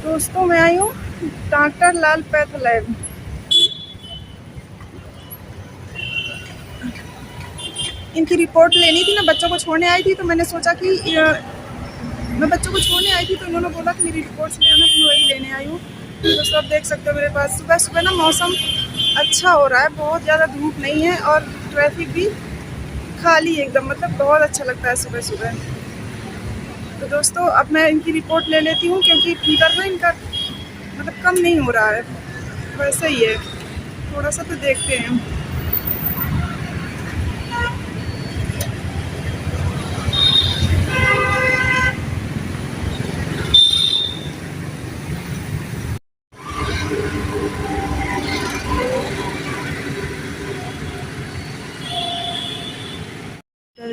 दोस्तों मैं आई हूँ डॉक्टर लाल पैथ लैब। इनकी रिपोर्ट लेनी थी ना, बच्चों को छोड़ने आई थी तो मैंने सोचा कि मैं बच्चों को छोड़ने आई थी तो इन्होंने बोला कि मेरी रिपोर्ट्स ले आना, तो मैं वही लेने आई हूँ। तो सब देख सकते हो मेरे पास सुबह सुबह ना मौसम अच्छा हो रहा है, बहुत ज़्यादा धूप नहीं है और ट्रैफिक भी खाली एकदम, मतलब बहुत अच्छा लगता है सुबह सुबह। तो दोस्तों अब मैं इनकी रिपोर्ट ले लेती हूँ क्योंकि फीवर ना इनका मतलब कम नहीं हो रहा है, वैसे ही है, थोड़ा सा तो देखते हैं।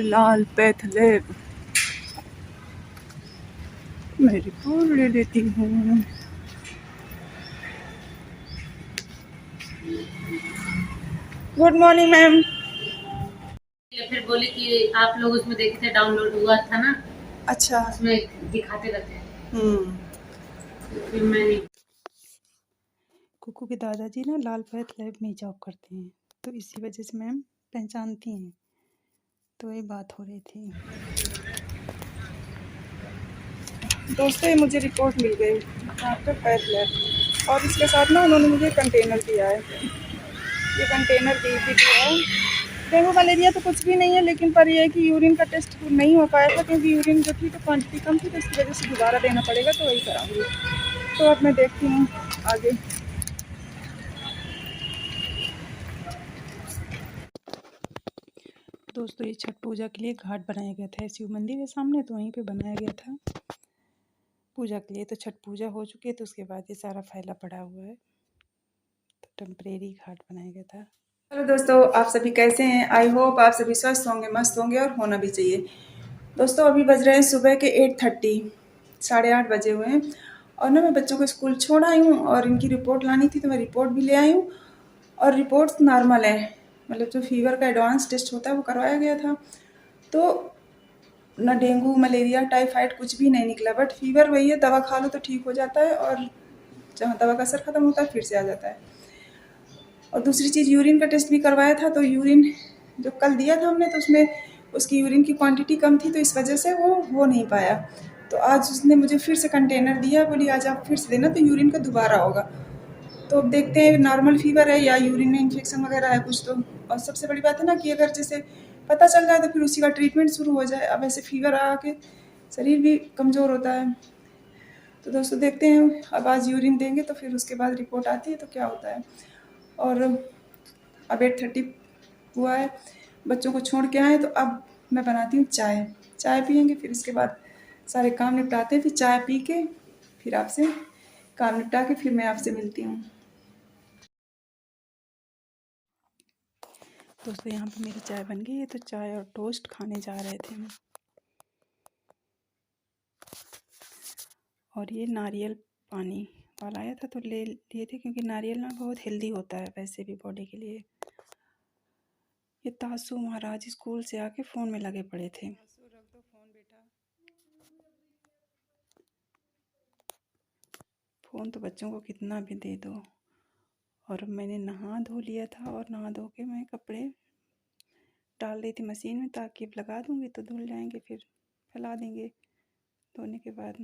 लाल पैथ लैब, मैं रिपोर्ट ले लेती हूँ। Good morning ma'am. फिर बोले कि आप लोग उसमें देखे थे, डाउनलोड हुआ था ना, अच्छा, उसमें दिखाते रहते हैं। तो फिर मैंने कुकू के दादाजी ना लाल पैथ लैब में जॉब करते हैं, तो इसी वजह से मैम पहचानती हैं, तो वही बात हो रही थी। दोस्तों ये मुझे रिपोर्ट मिल गई डॉक्टर पैथ लैब, और इसके साथ ना उन्होंने मुझे कंटेनर दिया है, ये कंटेनर भी दिया है। डेंगू मलेरिया तो कुछ भी नहीं है, लेकिन पर यह है कि यूरिन का टेस्ट नहीं हो पाया था क्योंकि यूरिन जो थी तो क्वांटिटी कम थी, तो इसकी वजह से दोबारा देना पड़ेगा, तो वही कराऊंगी। तो अब मैं देखती हूँ आगे। दोस्तों ये छठ पूजा के लिए घाट बनाया गया था, शिव मंदिर है सामने, तो वहीं पे बनाया गया था पूजा के लिए। तो छठ पूजा हो चुकी है, तो उसके बाद ये सारा फैला पड़ा हुआ है, तो टेम्परेरी घाट बनाया गया था। हेलो दोस्तों, आप सभी कैसे हैं? आई होप आप सभी स्वस्थ होंगे, मस्त होंगे, और होना भी चाहिए। दोस्तों अभी बज रहे हैं सुबह के 8:30, 8:30 बजे हुए हैं, और ना मैं बच्चों को स्कूल छोड़ आई हूँ और इनकी रिपोर्ट लानी थी, तो मैं रिपोर्ट भी ले आई हूँ, और रिपोर्ट्स नॉर्मल है, मतलब जो फीवर का एडवांस टेस्ट होता है वो करवाया गया था, तो ना डेंगू मलेरिया टाइफाइड कुछ भी नहीं निकला, बट फीवर वही है, दवा खा लो तो ठीक हो जाता है, और जहाँ दवा का असर खत्म होता है फिर से आ जाता है। और दूसरी चीज़, यूरिन का टेस्ट भी करवाया था, तो यूरिन जो कल दिया था हमने, तो उसमें उसकी यूरिन की क्वांटिटी कम थी, तो इस वजह से वो हो नहीं पाया। तो आज उसने मुझे फिर से कंटेनर दिया, बोली आज आप फिर से देना, तो यूरिन का दोबारा होगा। तो अब देखते हैं नॉर्मल फीवर है या यूरिन में इन्फेक्शन वगैरह है कुछ। तो और सबसे बड़ी बात है ना कि अगर जैसे पता चल जाए तो फिर उसी का ट्रीटमेंट शुरू हो जाए। अब ऐसे फीवर आके शरीर भी कमज़ोर होता है। तो दोस्तों देखते हैं, अब आज यूरिन देंगे तो फिर उसके बाद रिपोर्ट आती है तो क्या होता है। और अब 8:30 हुआ है, बच्चों को छोड़ के आए, तो अब मैं बनाती हूँ चाय। चाय पियेंगे, फिर इसके बाद सारे काम निपटाते हैं, फिर चाय पी के फिर आपसे काम निपटा के फिर मैं आपसे मिलती हूँ। दोस्तों यहाँ पे मेरी चाय बन गई है, तो चाय और टोस्ट खाने जा रहे थे हम। और ये नारियल पानी वाला आया था तो ले लिए थे, क्योंकि नारियल ना बहुत हेल्दी होता है वैसे भी बॉडी के लिए। ये तासु महाराज स्कूल से आके फ़ोन में लगे पड़े थे। रख दो फ़ोन बेटा, फ़ोन तो बच्चों को कितना भी दे दो। और मैंने नहा धो लिया था, और नहा धो के मैं कपड़े डाल रही थी मशीन में, ताकि अब लगा दूँगी तो धुल जाएंगे, फिर फैला देंगे धोने के बाद।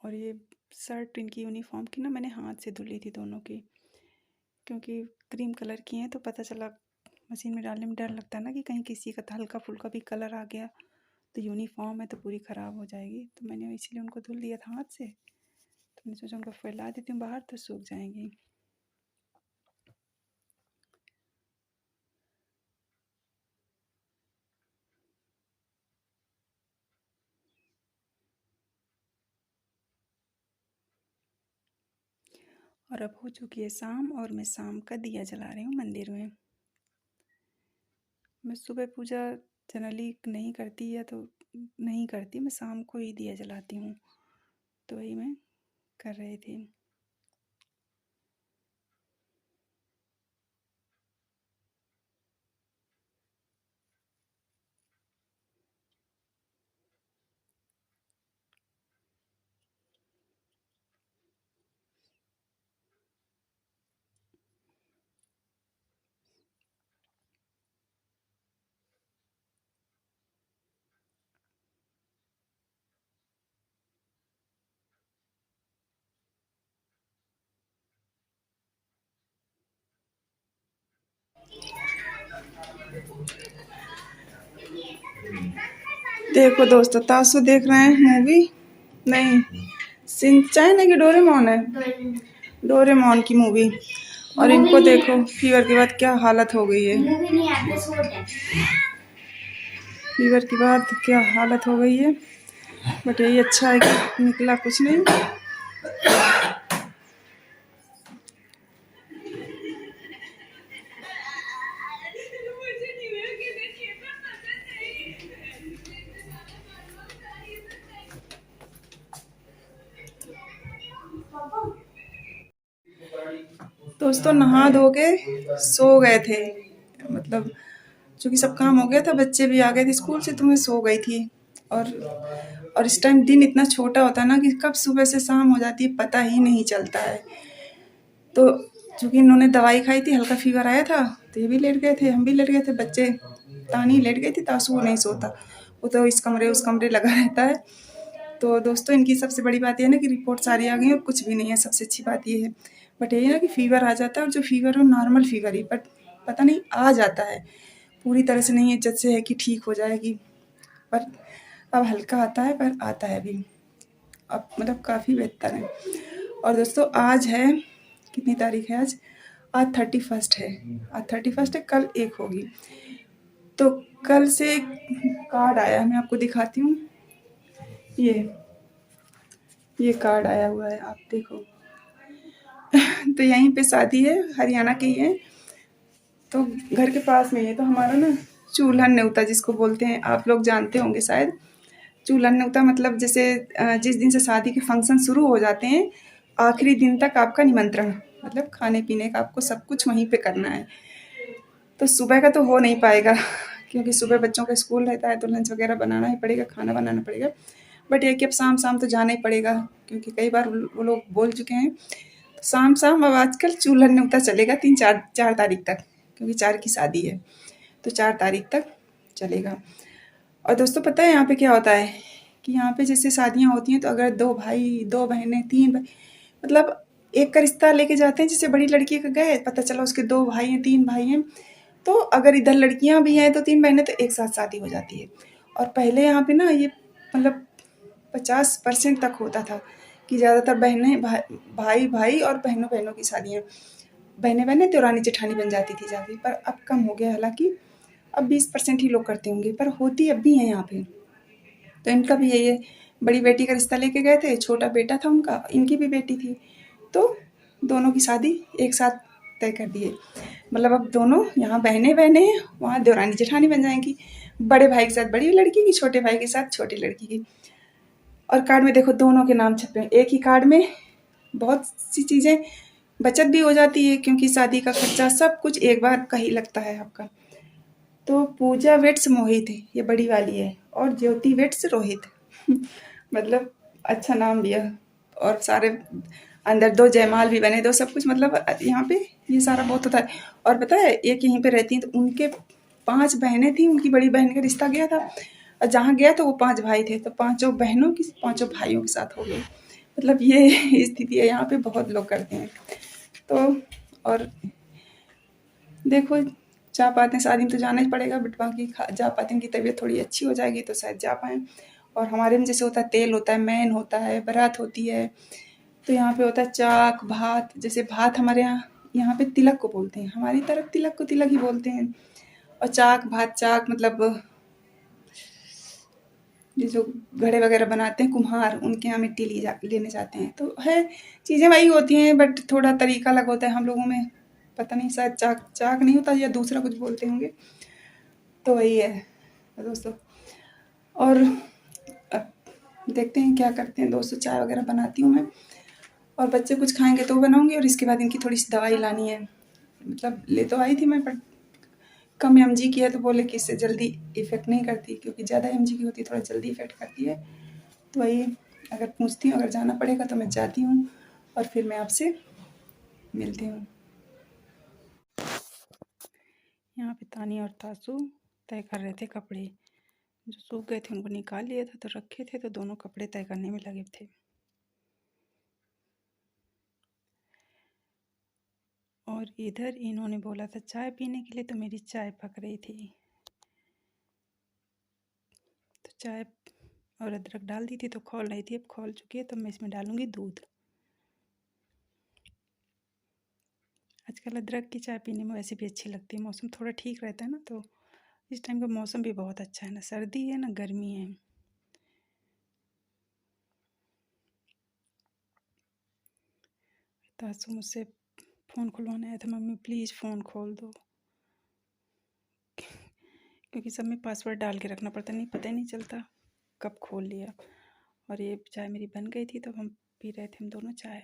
और ये शर्ट इनकी यूनिफॉर्म की ना मैंने हाथ से धुली थी दोनों की, क्योंकि क्रीम कलर की हैं, तो पता चला मशीन में डालने में डर लगता है ना कि कहीं किसी का हल्का फुल्का भी कलर आ गया तो यूनिफॉर्म है तो पूरी ख़राब हो जाएगी। तो मैंने इसलिए उनको धुल दिया था हाथ से, तो मैंने सोचा उनको फैला देती हूँ बाहर तो सूख जाएंगी। और अब हो चुकी है शाम, और मैं शाम का दिया जला रही हूँ मंदिर में। मैं सुबह पूजा जनरली नहीं करती, या तो नहीं करती, मैं शाम को ही दिया जलाती हूँ, तो वही मैं कर रही थी। देखो दोस्तों, तासु देख रहे हैं मूवी। नहीं, शिनचैन है कि डोरेमोन है? डोरेमोन की मूवी। और इनको देखो फीवर के बाद क्या हालत हो गई है। फीवर के बाद क्या हालत हो गई है। बट यही अच्छा है कि निकला कुछ नहीं। दोस्तों नहा धो के सो गए थे, मतलब चूँकि सब काम हो गया था, बच्चे भी आ गए थे स्कूल से, तो मैं सो गई थी। और इस टाइम दिन इतना छोटा होता है ना कि कब सुबह से शाम हो जाती है पता ही नहीं चलता है। तो चूँकि इन्होंने दवाई खाई थी, हल्का फीवर आया था, तो ये भी लेट गए थे, हम भी लेट गए थे। बच्चे, तानी लेट गई थी, तासु वो नहीं सोता, वो तो इस कमरे उस कमरे लगा रहता है। तो दोस्तों इनकी सबसे बड़ी बात यह है ना कि रिपोर्ट सारी आ गई और कुछ भी नहीं है, सबसे अच्छी बात ये है। बट यही है ना कि फ़ीवर आ जाता है, और जो फ़ीवर है नॉर्मल फ़ीवर ही, बट पता नहीं आ जाता है, पूरी तरह से नहीं है जैसे है कि ठीक हो जाएगी, पर अब हल्का आता है, पर आता है अभी, अब मतलब काफ़ी बेहतर है। और दोस्तों आज है, कितनी तारीख है आज? आज 31 है। आज 31 है, कल 1 होगी। तो कल से एक कार्ड आया, मैं आपको दिखाती हूँ। ये कार्ड आया हुआ है, आप देखो। तो यहीं पे शादी है, हरियाणा की है, तो घर के पास में ही है। तो हमारा ना चूल्हन न्योता जिसको बोलते हैं, आप लोग जानते होंगे शायद। चूल्हन न्योता मतलब जैसे जिस दिन से शादी के फंक्शन शुरू हो जाते हैं, आखिरी दिन तक आपका निमंत्रण, मतलब खाने पीने का आपको सब कुछ वहीं पे करना है। तो सुबह का तो हो नहीं पाएगा, क्योंकि सुबह बच्चों का स्कूल रहता है, तो लंच वगैरह बनाना ही पड़ेगा, खाना बनाना पड़ेगा। बट ये कि अब शाम शाम तो जाना ही पड़ेगा, क्योंकि कई बार वो लोग बोल चुके हैं। तो शाम शाम अब आजकल चूल्हन न्योता चलेगा 4 तारीख तक, क्योंकि 4 की शादी है, तो 4 तारीख तक चलेगा। और दोस्तों पता है यहाँ पे क्या होता है कि यहाँ पे जैसे शादियाँ होती हैं, तो अगर 2 भाई, 2 बहनें, 3 भाई, मतलब एक का रिश्ता लेके जाते हैं। जैसे बड़ी लड़की का गए, पता चला उसके 2 भाई हैं, 3 भाई हैं, तो अगर इधर लड़कियां भी हैं तो 3 बहनें, तो एक साथ शादी हो जाती है। और पहले यहाँ पे ना ये मतलब 50% तक होता था कि ज़्यादातर बहनें भाई भाई और बहनों बहनों की शादियाँ, बहनें बहनें देवरानी जेठानी बन जाती थी जाके। पर अब कम हो गया, हालांकि अब 20% ही लोग करते होंगे, पर होती अब भी है यहाँ पे। तो इनका भी यही है, बड़ी बेटी का रिश्ता लेके गए थे, छोटा बेटा था उनका, इनकी भी बेटी थी, तो दोनों की शादी एक साथ तय कर दिए। मतलब अब दोनों यहाँ बहनें बहनें हैं, वहाँ देवरानी जेठानी बन जाएंगी, बड़े भाई के साथ बड़ी लड़की की, छोटे भाई के साथ छोटी लड़की की। और कार्ड में देखो दोनों के नाम छपे हैं, एक ही कार्ड में बहुत सी चीज़ें बचत भी हो जाती है, क्योंकि शादी का खर्चा सब कुछ एक बार का ही लगता है आपका। तो पूजा वेट्स मोहित है, ये बड़ी वाली है, और ज्योति वेट्स रोहित। मतलब अच्छा नाम दिया। और सारे अंदर 2 जयमाल भी बने, 2 सब कुछ, मतलब यहाँ पे ये सारा बहुत होता है। और पता है एक यहीं पे रहती हैं, तो उनके 5 बहनें थी, उनकी बड़ी बहन का रिश्ता गया था, और जहाँ गया तो वो 5 भाई थे, तो 5 बहनों की 5 भाइयों के साथ हो गई। मतलब ये स्थिति है यहाँ पे, बहुत लोग करते हैं। तो और देखो, जा पाते हैं शादी में तो जाना ही पड़ेगा, बट बाकी जा पाते हैं, की तबीयत थोड़ी अच्छी हो जाएगी तो शायद जा पाएँ। और हमारे में जैसे होता है तेल होता है, मैन होता है, बारात होती है, तो यहाँ पे होता है चाक भात। जैसे भात हमारे यहाँ पे तिलक को बोलते हैं, हमारी तरफ तिलक को तिलक ही बोलते हैं। और चाक भात, चाक मतलब ये जो घड़े वगैरह बनाते हैं कुम्हार, उनके यहाँ मिट्टी लेने जाते हैं, तो है चीज़ें वही होती हैं, बट थोड़ा तरीका अलग होता है हम लोगों में। पता नहीं, शायद चाक चाक नहीं होता या दूसरा कुछ बोलते होंगे, तो वही है दोस्तों। और अब देखते हैं क्या करते हैं दोस्तों, चाय वगैरह बनाती हूँ मैं, और बच्चे कुछ खाएंगे तो बनाऊंगी, और इसके बाद इनकी थोड़ी सी दवाई लानी है। मतलब ले तो आई थी मैं, पर कम एमजी की है, तो बोले कि इससे जल्दी इफ़ेक्ट नहीं करती, क्योंकि ज़्यादा एमजी की होती है थोड़ा जल्दी इफ़ेक्ट करती है। तो वही, अगर पूछती हूँ, अगर जाना पड़ेगा तो मैं जाती हूँ, और फिर मैं आपसे मिलती हूँ। यहाँ पे तानी और तासु तय कर रहे थे कपड़े, जो सूख गए थे उनको निकाल लिया था, तो रखे थे, तो दोनों कपड़े तय करने में लगे थे। और इधर इन्होंने बोला था चाय पीने के लिए, तो मेरी चाय पक रही थी। चाय और अदरक डाल दी थी तो खौल रही थी, अब खौल चुकी है तो मैं इसमें डालूँगी दूध। आजकल अदरक की चाय पीने में वैसे भी अच्छी लगती है, मौसम थोड़ा ठीक रहता है ना, तो इस टाइम का मौसम भी बहुत अच्छा है, ना सर्दी है ना गर्मी है। तासु मुझसे फ़ोन खुलवाने आया था, मम्मी प्लीज़ फ़ोन खोल दो, क्योंकि सब में पासवर्ड डाल के रखना पड़ता, नहीं पता ही नहीं चलता कब खोल लिया। और ये चाय मेरी बन गई थी, तो हम पी रहे थे हम दोनों चाय।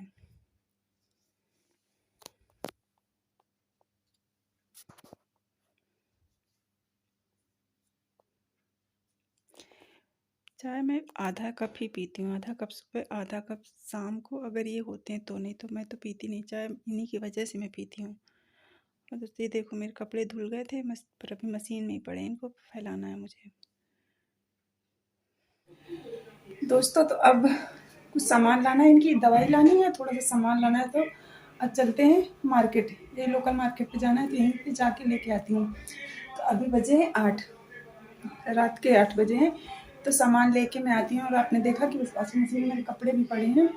चाय मैं आधा कप ही पीती हूँ, आधा कप सुबह, आधा कप शाम को, अगर ये होते हैं तो, नहीं तो मैं तो पीती नहीं चाय, इन्हीं की वजह से मैं पीती हूँ। और तो ये देखो मेरे कपड़े धुल गए थे पर अभी मशीन में ही पड़े, इनको फैलाना है मुझे। दोस्तों तो अब कुछ सामान लाना है, इनकी दवाई लानी है, थोड़ा सा सामान लाना है, तो अब चलते हैं मार्केट। ये लोकल मार्केट पे जाना है, तो यहीं पे जाके लेके आती हूँ। तो अभी बजे हैं 8, रात के 8 बजे हैं, तो सामान लेके मैं आती हूँ। और आपने देखा कि उस वॉशिंग मशीन में मेरे कपड़े भी पड़े हैं,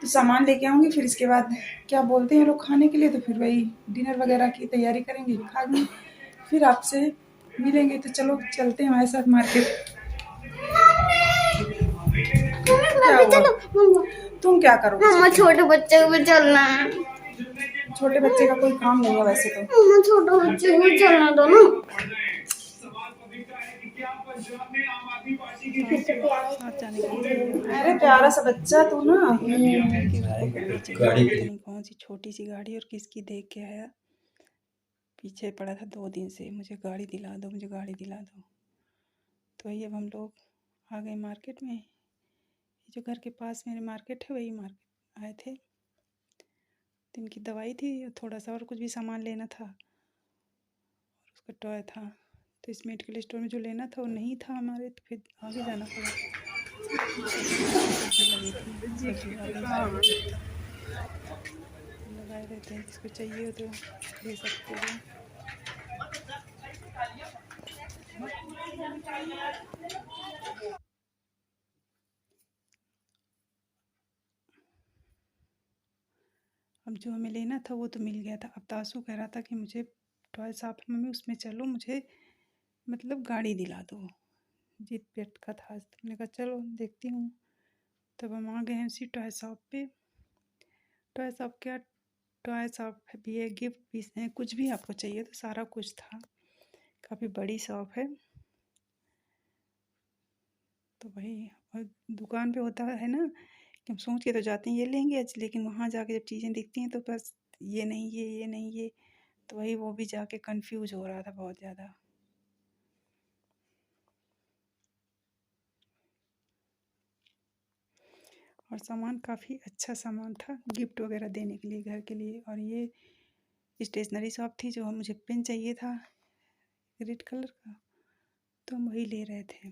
तो सामान लेके आऊँगी। फिर इसके बाद क्या बोलते हैं लोग खाने के लिए, तो फिर वही डिनर वगैरह की तैयारी करेंगे, खाएंगे, फिर आपसे मिलेंगे। तो चलो चलते हैं हमारे साथ मार्केट। क्या हुआ? तुम क्या करोगे? मम्मा छोटे बच्चे को भी चलना है। छोटे बच्चे का कोई काम नहीं है वैसे तो। मम्मा छोटे बच्चे को भी चलना दो ना। साथ जाने के लिए तैयार है। अरे प्यारा सा बच्चा तू ना। घर के ऊपर पीछे खड़ा है, पता नहीं कौन सी छोटी सी गाड़ी और किसकी देख के आया, पीछे पड़ा था 2 दिन से, मुझे गाड़ी दिला दो, मुझे गाड़ी दिला दो। तो वही अब हम लोग आ गए मार्केट में। ये जो घर के पास मेरे मार्केट है, वही मार्केट आए थे। तो इनकी दवाई थी, थोड़ा सा और कुछ भी सामान लेना था, और उसका टॉय था। तो इस मेडिकल स्टोर में जो लेना था वो नहीं था हमारे, तो फिर आगे जाना पड़ा। सब्जी लगी थी, सब्जी वाले लगाए रहते हैं, जिसको चाहिए हो तो ले सकते हो। अब जो हमें लेना था वो तो मिल गया था। अब तासु कह रहा था कि मुझे टॉय शॉप है मम्मी, उसमें चलो, मुझे मतलब गाड़ी दिला दो, जिद पेट का था। तो मैंने कहा चलो देखती हूँ। तब हम आ गए हैं उसी टॉय शॉप पे। टॉय शॉप क्या, टॉय शॉप भी है, गिफ्ट पीस हैं, कुछ भी आपको चाहिए तो सारा कुछ था। काफ़ी बड़ी शॉप है। तो वही, और दुकान पे होता है ना कि हम सोच के तो जाते हैं ये लेंगे आज, लेकिन वहाँ जाके जब चीज़ें दिखती हैं तो बस ये नहीं ये नहीं ये, तो वही वो भी जाके कंफ्यूज हो रहा था बहुत ज़्यादा। और सामान काफ़ी अच्छा सामान था, गिफ्ट वगैरह देने के लिए, घर के लिए। और ये स्टेशनरी शॉप थी, जो मुझे पेन चाहिए था रेड कलर का, तो हम वही ले रहे थे।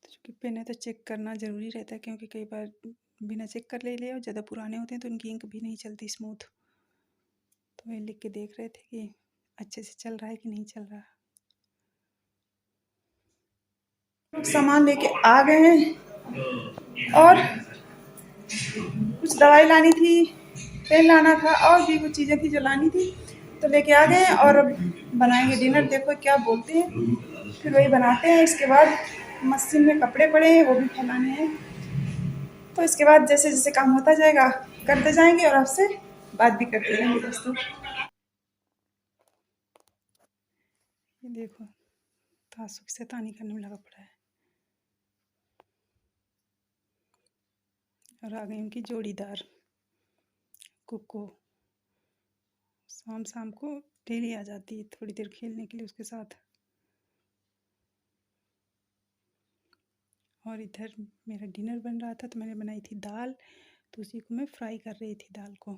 तो चूँकि पेन है तो चेक करना ज़रूरी रहता है, क्योंकि कई बार बिना चेक कर ले और ज़्यादा पुराने होते हैं तो उनकी इंक भी नहीं चलती स्मूथ। तो वही लिख के देख रहे थे कि अच्छे से चल रहा है कि नहीं चल रहा। सामान लेके आ गए हैं, और कुछ दवाई लानी थी, पेन लाना था, और भी कुछ चीज़ें थी जो लानी थी, तो लेके आ गए हैं। और अब बनाएंगे डिनर, देखो क्या बोलते हैं, फिर वही बनाते हैं। इसके बाद मशीन में कपड़े पड़े हैं, वो भी फैलाने हैं। तो इसके बाद जैसे जैसे काम होता जाएगा करते जाएंगे, और आपसे बात भी करते रहेंगे दोस्तों। ये देखो तासु की शैतानी करने में लगा पड़ा है। और आ गई उनकी जोड़ीदार कुको, शाम शाम को डेली आ जाती है थोड़ी देर खेलने के लिए उसके साथ। और इधर मेरा डिनर बन रहा था, तो मैंने बनाई थी दाल, तो उसी को मैं फ्राई कर रही थी दाल को,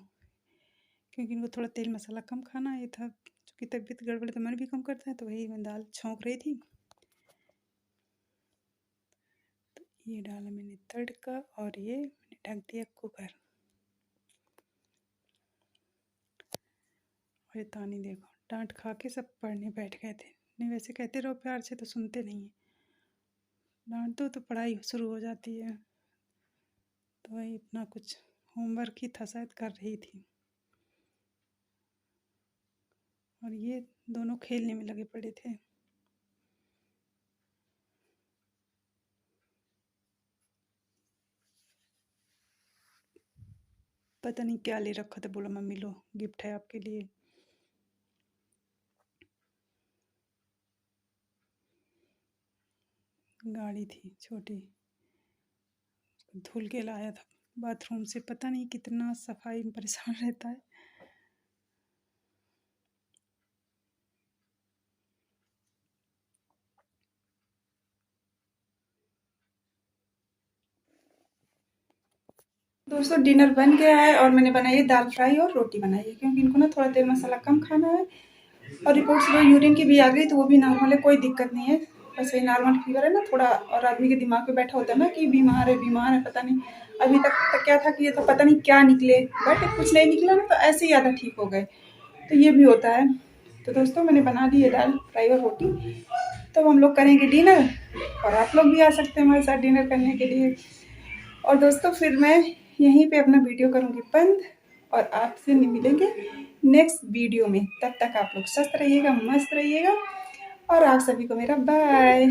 क्योंकि इनको थोड़ा तेल मसाला कम खाना ये था। चूँकि तबीयत गड़बड़ तो मन भी कम करता है, तो वही मैं दाल छौंक रही थी। तो ये डाला मैंने तड़का, और ये मैंने ढक दिया कुकर। और ये तानी देखो, डांट खा के सब पढ़ने बैठ गए थे। नहीं वैसे कहते रहो प्यार से तो सुनते नहीं है, डांट दो तो पढ़ाई शुरू हो जाती है। तो वही इतना कुछ होमवर्क ही था शायद कर रही थी, और ये दोनों खेलने में लगे पड़े थे। पता नहीं क्या ले रखा था, बोला मम्मी लो गिफ्ट है आपके लिए। गाड़ी थी छोटी, धुल के लाया था बाथरूम से। पता नहीं कितना सफाई में परेशान रहता है। दोस्तों डिनर बन गया है और मैंने बनाई है दाल फ्राई और रोटी बनाई है, क्योंकि इनको ना थोड़ा तेल मसाला कम खाना है। और रिपोर्ट सुबह यूरिन की भी आ गई, तो वो भी नॉर्मल है, कोई दिक्कत नहीं है। बस वही नॉर्मल फीवर है ना थोड़ा, और आदमी के दिमाग पे बैठा होता है ना कि बीमार है, पता नहीं। अभी तक क्या था कि ये तो पता नहीं क्या निकले, बट कुछ नहीं निकला ना, तो ऐसे ही ज़्यादा ठीक हो गए। तो ये भी होता है। तो दोस्तों मैंने बना दी है दाल फ्राई और रोटी। तो हम लोग करेंगे डिनर, और आप लोग भी आ सकते हैं हमारे साथ डिनर करने के लिए। और दोस्तों फिर मैं यहीं पे अपना वीडियो करूँगी बंद, और आपसे मिलेंगे नेक्स्ट वीडियो में। तब तक आप लोग स्वस्थ रहिएगा, मस्त रहिएगा, और आप सभी को मेरा बाय।